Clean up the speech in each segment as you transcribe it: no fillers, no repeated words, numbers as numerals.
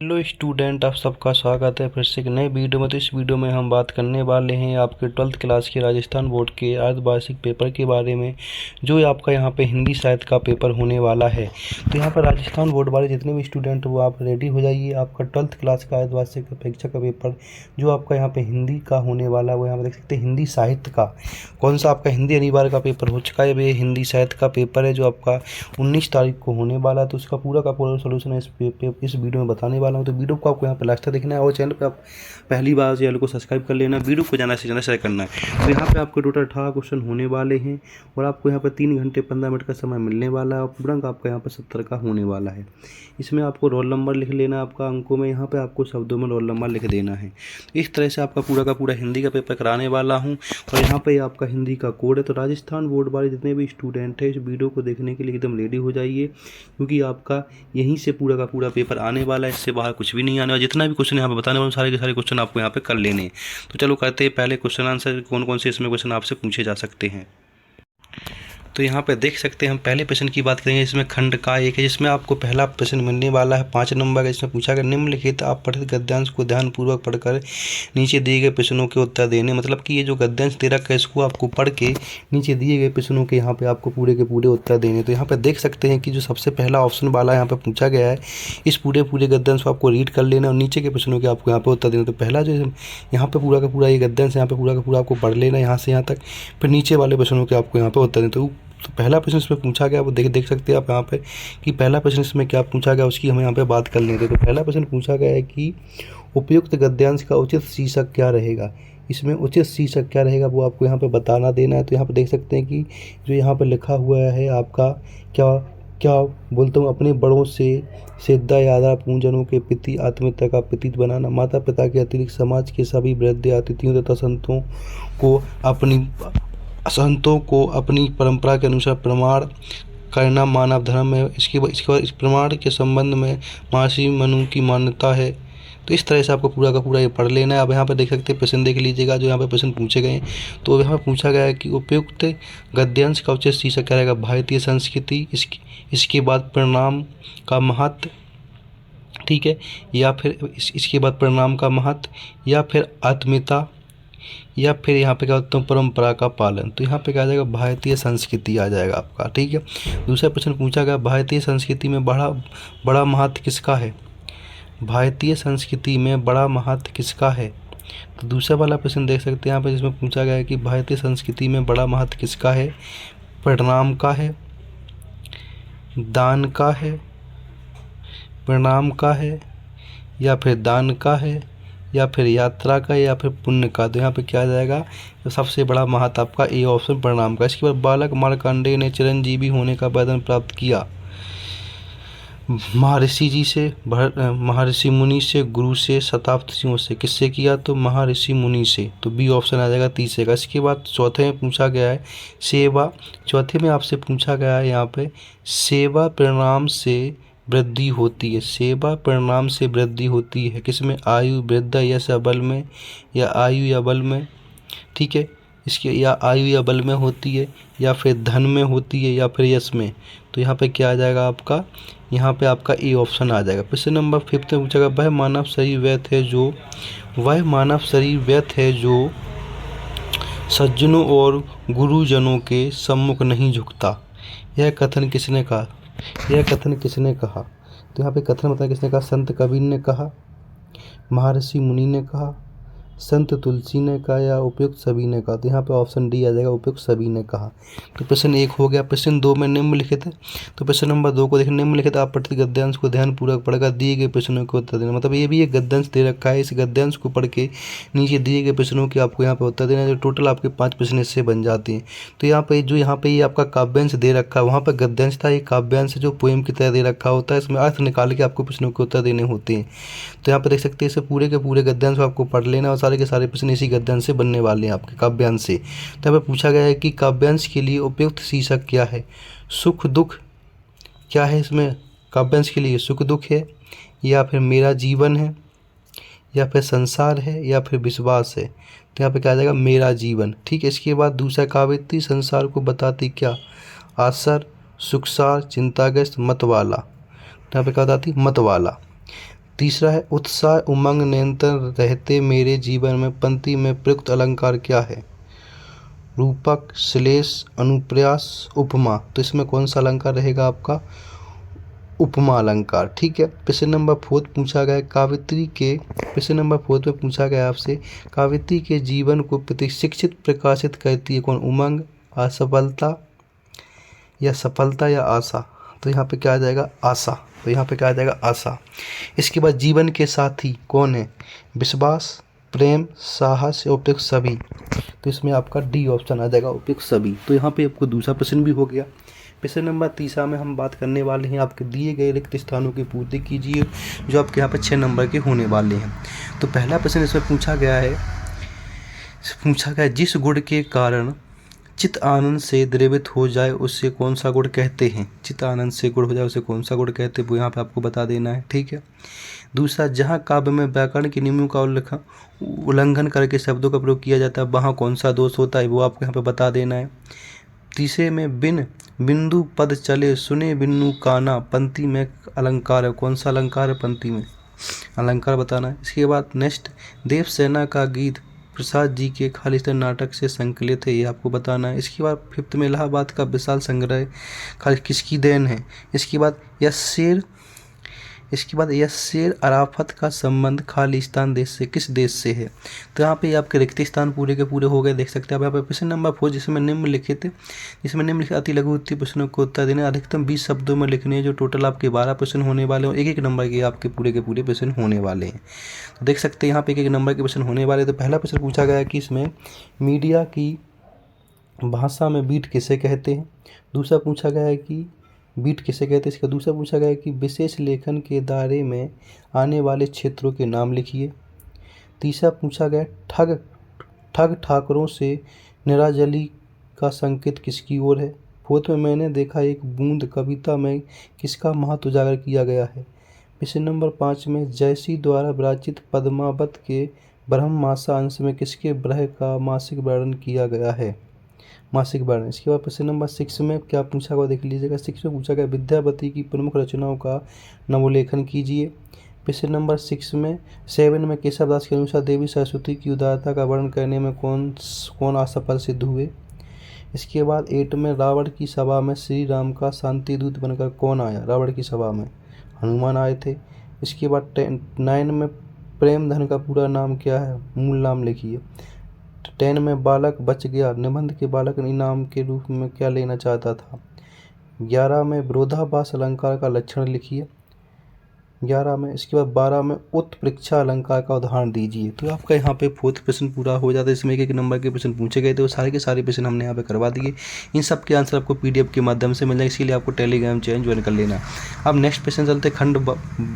Hello student, आप सबका स्वागत है फिर से एक नए वीडियो में। तो इस वीडियो में हम बात करने वाले हैं आपके 12th क्लास के राजस्थान बोर्ड के अर्धवार्षिक पेपर के बारे में, जो आपका यहाँ पे हिंदी साहित्य का पेपर होने वाला है। तो यहाँ पर राजस्थान बोर्ड वाले जितने भी स्टूडेंट वो आप रेडी हो जाइए। आपका 12th क्लास का अर्धवार्षिक परीक्षा का पेपर जो आपका यहाँ पे हिंदी का होने वाला है, वो यहाँ पर देख सकते हैं हिंदी साहित्य का। कौन सा आपका हिंदी अनिवार्य का पेपर हो चुका है, ये हिंदी साहित्य का पेपर है जो आपका 19 तारीख को होने वाला है। तो उसका पूरा का पूरा सोल्यूशन इस वीडियो में बताने वाला हूँ। तो वीडियो को आपको यहाँ पे लास्ट तक देखना है और चैनल पे आप पहली बार चैनल को सब्सक्राइब कर लेना, वीडियो को ज़्यादा से ज़्यादा शेयर करना है। तो यहाँ पे आपको टोटल 18 क्वेश्चन होने वाले हैं और आपको यहाँ पे 3 घंटे 15 मिनट का समय मिलने वाला है और पूरा आपका यहाँ पे 70 का होने वाला है। इसमें आपको रोल नंबर लिख लेना, आपका अंकों में यहाँ पे आपको शब्दों में रोल नंबर लिख देना है। इस तरह से आपका पूरा का पूरा हिंदी का पेपर कराने वाला हूँ और यहाँ पे आपका हिंदी का कोड है। तो राजस्थान बोर्ड वाले जितने भी स्टूडेंट हैं इस वीडियो को देखने के लिए एकदम रेडी हो जाइए, क्योंकि आपका यहीं से पूरा का पूरा पेपर आने वाला है, इससे बाहर कुछ भी नहीं आने वाला। जितना भी क्वेश्चन यहाँ पे बताने वाले सारे के सारे क्वेश्चन आपको यहाँ पे कर लेने हैं। तो चलो करते हैं पहले क्वेश्चन आंसर, कौन कौन से इसमें क्वेश्चन आपसे पूछे जा सकते हैं। तो यहाँ पे देख सकते हैं हम पहले प्रश्न की बात करेंगे। इसमें खंड का एक है जिसमें आपको पहला प्रश्न मिलने वाला है 5 नंबर का। इसमें पूछा गया निम्नलिखित आप पठित गद्यांश को ध्यानपूर्वक पढ़कर नीचे दिए गए प्रश्नों के उत्तर देने। मतलब कि ये जो गद्यांश दे रखा है इसको आपको पढ़ के नीचे दिए गए प्रश्नों के यहाँ पे आपको पूरे के पूरे उत्तर देने। तो यहाँ पे देख सकते हैं कि जो सबसे पहला ऑप्शन वाला यहाँ पे पूछा गया है, इस पूरे गद्यांश को आपको रीड कर लेना और नीचे के प्रश्नों के आपको यहाँ पे उत्तर देना। तो पहला जो यहाँ पे पूरा का पूरा ये गद्यांश यहाँ पे पूरा का पूरा आपको पढ़ लेना यहाँ से यहाँ तक, फिर नीचे वाले प्रश्नों के आपको यहाँ पे उत्तर देना। तो पहला प्रश्न इसमें पूछा गया वो देख सकते हैं आप यहाँ पे कि पहला प्रश्न इसमें क्या पूछा गया, उसकी हम यहाँ पे बात कर लेते हैं। तो पहला प्रश्न पूछा गया है कि उपयुक्त गद्यांश का उचित शीर्षक क्या रहेगा। इसमें उचित शीर्षक क्या रहेगा वो आपको यहाँ पे बताना देना है। तो यहाँ पे देख सकते हैं कि जो यहाँ पे लिखा हुआ है आपका क्या क्या बोलता हूँ, अपने बड़ों से श्रद्धा या आदर, पूजनों के प्रति आत्मीयता का प्रतीक बनाना, माता पिता के अतिरिक्त समाज के सभी वृद्ध अतिथियों तथा संतों को अपनी परंपरा के अनुसार प्रमाण करना मानव धर्म है। इसके बाद इस प्रमाण के संबंध में महर्षि मनु की मान्यता है। तो इस तरह से आपको पूरा का पूरा ये पढ़ लेना है। अब यहाँ पर देख सकते हैं प्रश्न देख लीजिएगा जो यहाँ पे प्रश्न पूछे गए हैं। तो यहाँ पर पूछा गया है कि उपयुक्त गद्यांश का उचित शीर्षक क्या रहेगा, भारतीय संस्कृति, इसके बाद परिणाम का महत्व, ठीक है, या फिर इसके बाद परिणाम का महत्व, या फिर आत्मीयता, या फिर यहाँ पे क्या होता है परंपरा का पालन। तो यहाँ पे क्या आ जाएगा, भारतीय संस्कृति आ जाएगा आपका, ठीक है। दूसरा प्रश्न पूछा गया भारतीय संस्कृति में बड़ा महत्व किसका है। भारतीय संस्कृति में बड़ा महत्व किसका है। तो दूसरा वाला प्रश्न देख सकते हैं यहाँ पे जिसमें पूछा गया है कि भारतीय संस्कृति में बड़ा महत्व किसका है, परिणाम का है, दान का है, परिणाम का है, या फिर दान का है, या फिर यात्रा का, या फिर पुण्य का। तो यहाँ पे क्या आ जाएगा, तो सबसे बड़ा महत्व आपका ए ऑप्शन परिणाम का। इसके बाद बालक मार्कंडेय ने चिरंजीवी होने का वरदान प्राप्त किया महर्षि मुनि से, गुरु से, शताब्दियों से। किससे किया, तो महर्षि मुनि से। तो बी ऑप्शन आ जाएगा तीसरे का। इसके बाद चौथे में पूछा गया है सेवा। चौथे में आपसे पूछा गया है यहाँ पे सेवा परिणाम से वृद्धि होती है। सेवा परिणाम से वृद्धि होती है किसमें, आयु, वृद्धा, यश या बल में, या आयु या बल में, ठीक है, इसके या आयु या बल में होती है, या फिर धन में होती है, या फिर यश में। तो यहाँ पे क्या आ जाएगा आपका, यहाँ पे आपका ए ऑप्शन आ जाएगा। प्रश्न नंबर 5 में पूछा गया वह मानव शरीर व्यर्थ है जो सज्जनों और गुरुजनों के सम्मुख नहीं झुकता। यह कथन किसने कहा। तो यहाँ पे कथन बताया किसने कहा, संत कबीर ने कहा, महर्षि मुनि ने कहा, संत तुलसी ने कहा, या उपयुक्त सभी ने कहा। तो यहाँ पे ऑप्शन डी आ जाएगा, उपयुक्त सभी ने कहा। तो प्रश्न 1 हो गया। प्रश्न 2 में निम्नलिखित है। तो प्रश्न नंबर 2 को देखें, निम्नलिखित आप पठित गद्यांश को ध्यानपूर्वक पढ़कर दिए गए प्रश्नों के उत्तर देना। मतलब ये भी एक गद्यांश दे रखा है, इस गद्यांश को पढ़ के नीचे दिए गए प्रश्नों के आपको यहाँ पे उत्तर देना। जो टोटल आपके 5 प्रश्न इससे बन जाते हैं। तो यहाँ पे ये आपका काव्यांश दे रखा है, वहाँ पर गद्यांश था, एक काव्यांश जो पोएम की तरह दे रखा होता है, इसमें अर्थ निकाल के आपको प्रश्नों के उत्तर देने होते हैं। तो यहाँ पर देख सकते हैं इसे पूरे के पूरे गद्यांश को आपको पढ़ लेना और सारे के सारे प्रश्न इसी गद्यांश से बनने वाले हैं आपके काव्यांश से। तो यहाँ पे पूछा गया है कि काव्यांश के लिए उपयुक्त शीर्षक क्या है, सुख दुख क्या है। इसमें काव्यांश के लिए सुख दुख है, या फिर मेरा जीवन है, या फिर संसार है, या फिर विश्वास है। तो यहाँ पे क्या आ जाएगा, मेरा जीवन, ठीक है। इसके बाद दूसरा काव्यति संसार को बताती क्या, आसर, सुखसार, चिंताग्रस्त, मतवाला। तो यहाँ पे क्या बताती, मतवाला। तीसरा है उत्साह उमंग निरंतर रहते मेरे जीवन में पंक्ति में प्रयुक्त अलंकार क्या है? रूपक, श्लेष, अनुप्रास, उपमा। तो इसमें कौन सा अलंकार रहेगा आपका? उपमा अलंकार। ठीक है। प्रश्न नंबर 4 पूछा गया कावित्री के प्रश्न नंबर 4 में पूछा गया आपसे कावित्री के जीवन को प्रतिशिक्षित प्रकाशित करती है कौन? उमंग, असफलता या सफलता या आशा। तो यहाँ पे क्या आ जाएगा? आशा। तो यहाँ पे क्या आ जाएगा? आशा। इसके बाद जीवन के साथी कौन है? विश्वास, प्रेम, साहस या उपयुक्त सभी। तो इसमें आपका डी ऑप्शन आ जाएगा, उपयुक्त सभी। तो यहाँ पे आपको दूसरा प्रश्न भी हो गया। प्रश्न नंबर 3 में हम बात करने वाले हैं आपके दिए गए रिक्त स्थानों की पूर्ति कीजिए, जो आपके यहाँ पे 6 नंबर के होने वाले हैं। तो पहला प्रश्न इसमें पूछा गया जिस गुण के कारण चित्त आनंद से द्रवित हो जाए उसे कौन सा गुण कहते हैं? चित्त आनंद से गुण हो जाए उसे कौन सा गुण कहते हैं, वो यहाँ पे आपको बता देना है। ठीक है। दूसरा, जहाँ काव्य में व्याकरण के नियमों का उल्लंघन करके शब्दों का प्रयोग किया जाता है वहाँ कौन सा दोष होता है, वो आपको यहाँ पे बता देना है। तीसरे में बिन बिंदु पद चले सुने बिन्नु काना पंक्ति में अलंकार है, कौन सा अलंकार है पंक्ति में? अलंकार बताना है। इसके बाद नेक्स्ट, देवसेना का गीत प्रसाद जी के खालिस्तान नाटक से संकलित है, ये आपको बताना है। इसके बाद 5th में इलाहाबाद का विशाल संग्रह किसकी देन है? इसके बाद यह शेर अराफत का संबंध खालिस्तान देश से किस देश से है? तो यहाँ पे आपके रिक्त स्थान पूरे के पूरे हो गए, देख सकते हैं आप यहाँ पे। प्रश्न नंबर 4 जिसमें निम्नलिखित अति लघु उत्तरीय प्रश्नों को उत्तर देने अधिकतम 20 शब्दों में लिखने हैं, जो टोटल आपके 12 प्रश्न होने वाले हैं। एक नंबर के आपके पूरे के पूरे प्रश्न होने वाले हैं। तो देख सकते हैं यहाँ पे एक नंबर के प्रश्न होने वाले। तो पहला प्रश्न पूछा गया कि इसमें मीडिया की भाषा में बीट किसे कहते हैं? दूसरा पूछा गया है कि बीट किसे कहते हैं। इसका दूसरा पूछा गया है कि विशेष लेखन के दायरे में आने वाले क्षेत्रों के नाम लिखिए। तीसरा पूछा गया ठग ठाकरों से निराजली का संकेत किसकी ओर है। फोर्थ में मैंने देखा एक बूंद कविता में किसका महत्व उजागर किया गया है। प्रश्न नंबर 5 में जयसी द्वारा विरचित पद्मावत के ब्रह्ममासा अंश में किसके ब्रह का मासिक वर्णन किया गया है? मासिक वर्णन। इसके बाद प्रश्न नंबर 6 में क्या पूछा गया देख लीजिएगा। 6 में पूछा गया विद्यापति की प्रमुख रचनाओं का नवोल्लेखन कीजिए। प्रश्न नंबर 7 में केशवदास के अनुसार देवी सरस्वती की उदारता का वर्णन करने में कौन असफल सिद्ध हुए। इसके बाद 8 में रावण की सभा में श्री राम का शांति दूत बनकर कौन आया? रावण की सभा में हनुमान आए थे। इसके बाद 9 में प्रेमधन का पूरा नाम क्या है? मूल नाम लिखिए। 10 में बालक बच गया निबंध के बालक इनाम के रूप में क्या लेना चाहता था। 11 में विरोधाभास अलंकार का लक्षण लिखिए 11 में। इसके बाद 12 में उत्प्रेक्षा अलंकार का उदाहरण दीजिए। तो आपका यहाँ पे 4th प्रश्न पूरा हो जाता है। इसमें एक नंबर के प्रश्न पूछे गए थे, वो सारे के सारे प्रश्न हमने यहाँ पे करवा दिए। इन सब के आंसर आपको PDF के माध्यम से मिल जाए, इसीलिए आपको टेलीग्राम चैनल ज्वाइन कर लेना। अब नेक्स्ट प्रश्न चलते खंड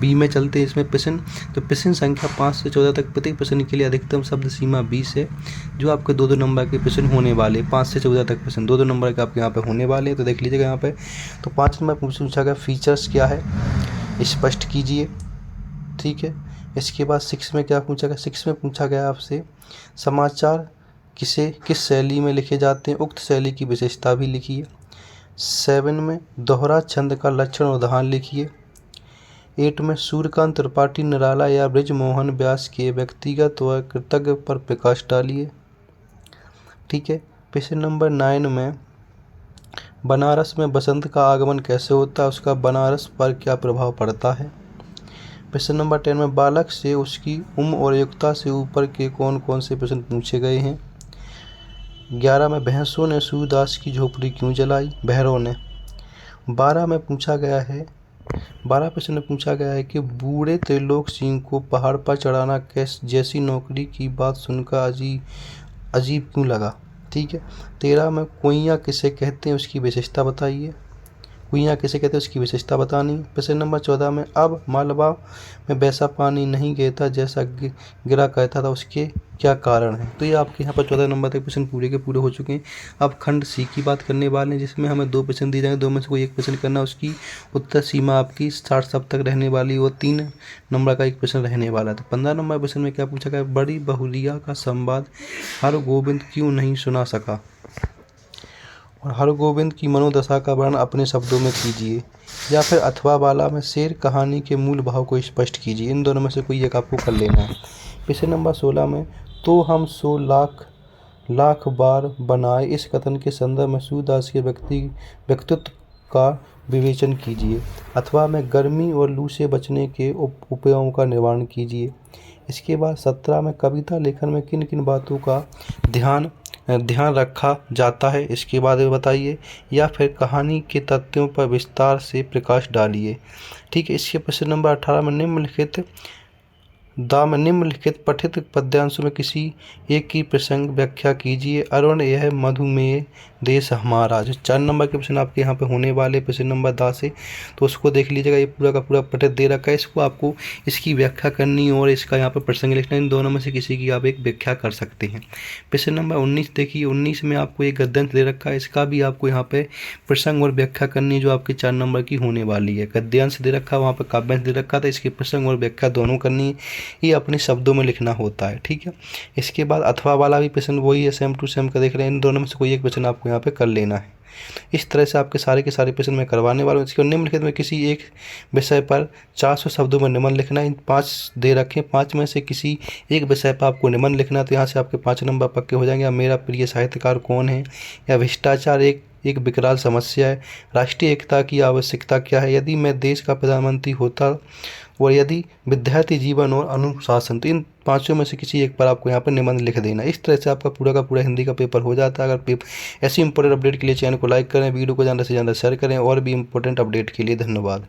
B में चलते हैं। इसमें प्रश्न तो प्रश्न संख्या 5 से 14 तक प्रत्येक प्रश्न के लिए अधिकतम शब्द सीमा 20 है, जो आपके 2-2 नंबर के प्रश्न होने वाले। 5 से 14 तक प्रश्न 2-2 नंबर के आपके यहाँ पे होने वाले हैं। तो देख लीजिएगा यहाँ पे। तो 5 नंबर पूछा गया फीचर्स क्या है स्पष्ट कीजिए। ठीक है। इसके बाद 6 में क्या पूछा गया? 6 में पूछा गया आपसे समाचार किस शैली में लिखे जाते हैं, उक्त शैली की विशेषता भी लिखिए। 7 में दोहरा छंद का लक्षण उदाहरण लिखिए। 8 में सूर्यकांत त्रिपाठी निराला या ब्रजमोहन व्यास के व्यक्तिगत व कृतज्ञ पर प्रकाश डालिए। ठीक है। प्रश्न नंबर 9 में बनारस में बसंत का आगमन कैसे होता है, उसका बनारस पर क्या प्रभाव पड़ता है। प्रश्न नंबर 10 में बालक से उसकी उम्र और योग्यता से ऊपर के कौन कौन से प्रश्न पूछे गए हैं। 11 में भैंसों ने सूरदास की झोपड़ी क्यों जलाई, भैरव ने। 12 में पूछा गया है 12 प्रश्न में पूछा गया है कि बूढ़े त्रिलोक सिंह को पहाड़ पर चढ़ाना जैसी नौकरी की बात सुनकर अजीब क्यों लगा। ठीक है। 13 में कुइयाँ किसे कहते हैं, उसकी विशेषता बताइए। कुइयाँ किसे कहते हैं, उसकी विशेषता बतानी। प्रश्न नंबर 14 में अब मालवा में वैसा पानी नहीं गिरता जैसा गिरा करता था, उसके क्या कारण है। तो ये आपके यहाँ पर 14 नंबर तक प्रश्न पूरे के पूरे हो चुके हैं। अब खंड C की बात करने वाले हैं, जिसमें हमें 2 प्रश्न दिए जाएंगे, 2 में से कोई एक प्रश्न करना। उसकी उत्तर सीमा आपकी 60 शब्द तक रहने वाली, वो 3 नंबर का एक प्रश्न रहने वाला था। 15 नंबर प्रश्न में क्या पूछा गया, बड़ी बहुरिया का संवाद हर गोविंद क्यों नहीं सुना सका। और हरगोविंद की मनोदशा का वर्णन अपने शब्दों में कीजिए। या फिर अथवा वाला में शेर कहानी के मूल भाव को स्पष्ट कीजिए। इन दोनों में से कोई एक आपको कर लेना है। प्रश्न नंबर 16 में तो हम 100 लाख लाख बार बनाए इस कथन के संदर्भ में सूरदास के व्यक्तित्व का विवेचन कीजिए। अथवा में गर्मी और लू से बचने के उपायों का निर्माण कीजिए। इसके बाद 17 में कविता लेखन में किन किन बातों का ध्यान रखा जाता है इसके बारे में बताइए। या फिर कहानी के तथ्यों पर विस्तार से प्रकाश डालिए। ठीक है। इसके प्रश्न नंबर 18 में निम्नलिखित पठित पद्यांशों में किसी एक की प्रसंग व्याख्या कीजिए। अरुण यह मधुमेह देश हमारा। जो 4 नंबर के प्रश्न आपके यहाँ पे होने वाले प्रश्न नंबर 10 से, तो उसको देख लीजिएगा। ये पूरा का पूरा पठित दे रखा है। इसको आपको इसकी व्याख्या करनी और इसका यहाँ पर प्रसंग लिखना। इन दोनों में से किसी की आप एक व्याख्या कर सकते हैं। प्रश्न नंबर 19 देखिए। 19 में आपको एक गद्यांश दे रखा है। इसका भी आपको यहाँ पे प्रसंग और व्याख्या करनी जो आपके 4 नंबर की होने वाली है। गद्यांश दे रखा, वहाँ पर काव्यांश दे रखा था। इसके प्रसंग और व्याख्या दोनों करनी है। ये अपने शब्दों में लिखना होता है। ठीक है। इसके बाद अथवा वाला भी प्रश्न वही है, सेम टू सेम का देख रहे हैं। इन दोनों में से कोई एक प्रश्न आपको यहाँ पे कर लेना है। इस तरह से आपके सारे के सारे प्रश्न मैं करवाने वाला हूँ। इसके निम्नलिखित में किसी एक विषय पर 400 शब्दों में निबंध लिखना है। इन 5 दे रखे, 5 में से किसी एक विषय पर आपको निबंध लिखना है। तो यहाँ से आपके 5 नंबर पक्के हो जाएंगे। मेरा प्रिय साहित्यकार कौन है, या भ्रष्टाचार एक विकराल समस्या है, राष्ट्रीय एकता की आवश्यकता क्या है, यदि मैं देश का प्रधानमंत्री होता, और यदि विद्यार्थी जीवन और अनुशासन। तो इन 5 में से किसी एक पर आपको यहाँ पर निबंध लिख देना। इस तरह से आपका पूरा का पूरा हिंदी का पेपर हो जाता है। अगर ऐसी इंपॉर्टेंट अपडेट के लिए चैनल को लाइक करें, वीडियो को ज़्यादा से ज़्यादा शेयर करें। और भी इंपॉर्टेंट अपडेट के लिए धन्यवाद।